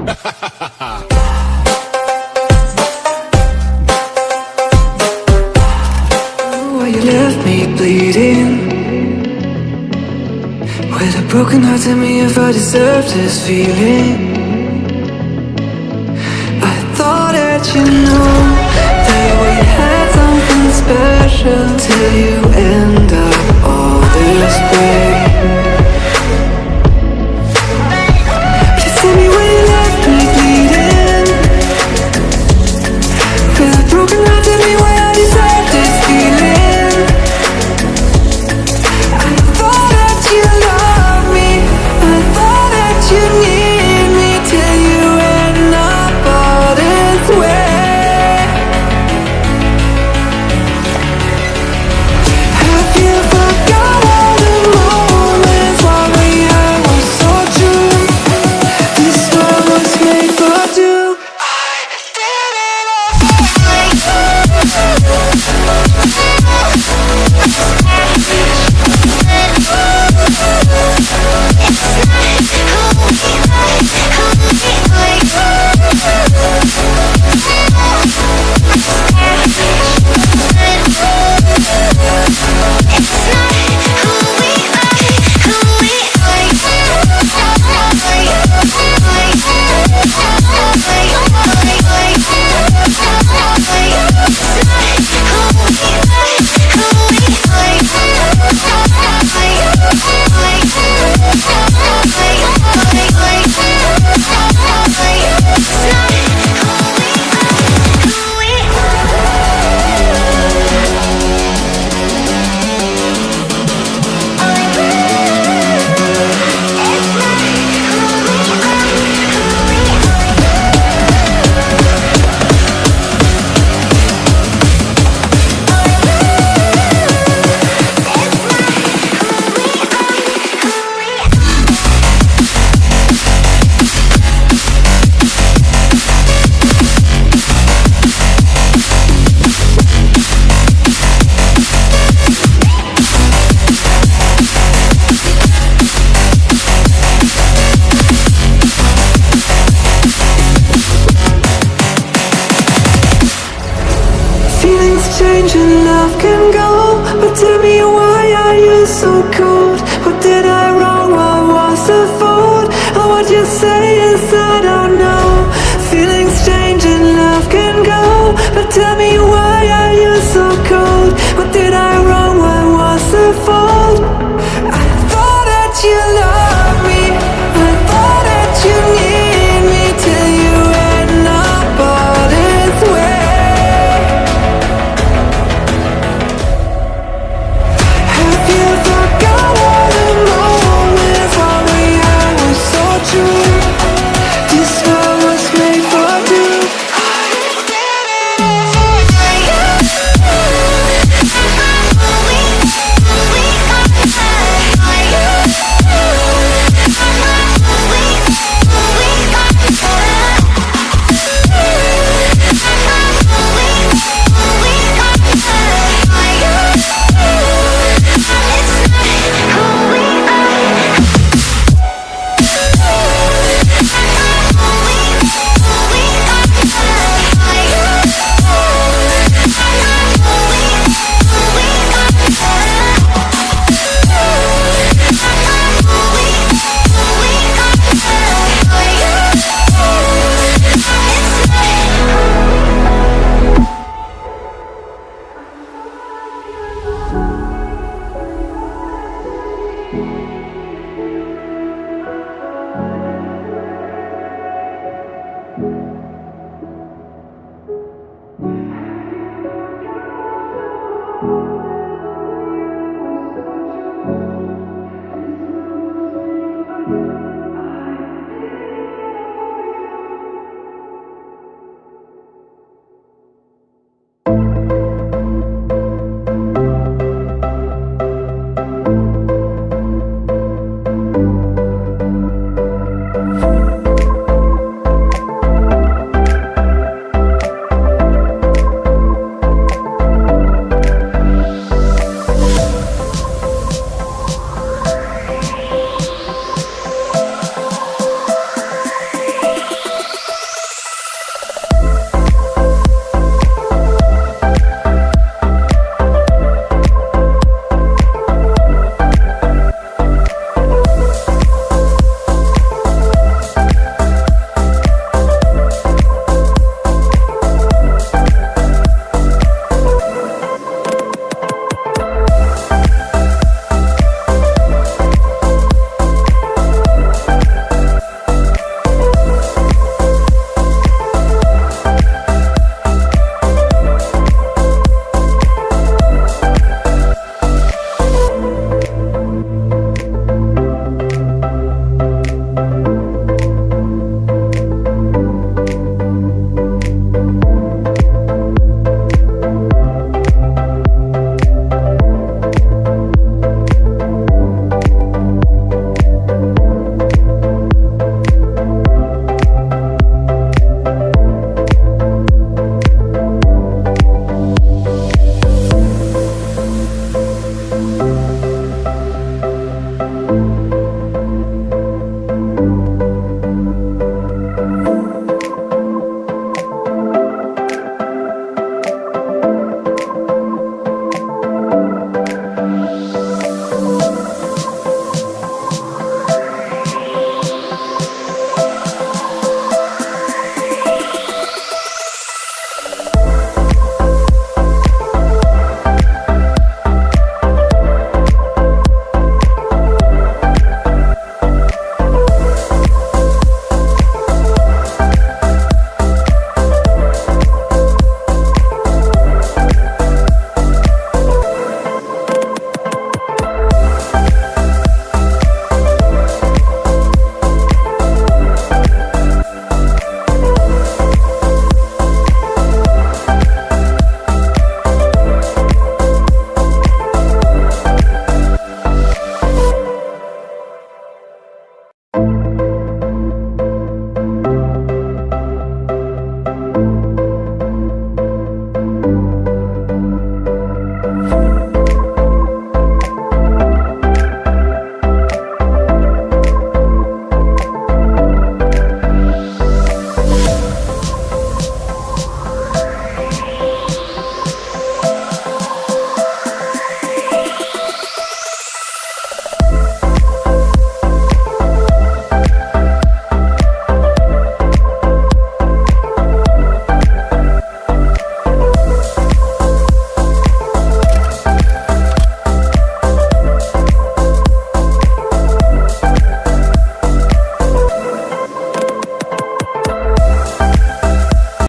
Why you left me bleeding with a broken heart? Tell me if I deserve this feeling. I thought that you knew that we had something special till you end up all this way. Please tell me why you left me bleeding with a broken heart. Tell me why I deserve this feeling. I thought that you loved me, I thought that you need me till you end up all this way. Have you forgot all the moments while we had was so true? This world was made for two. I did it change and love can go, but tell me why are you so cold? What did I wrong? What was the fault? Or what you say is I don't know.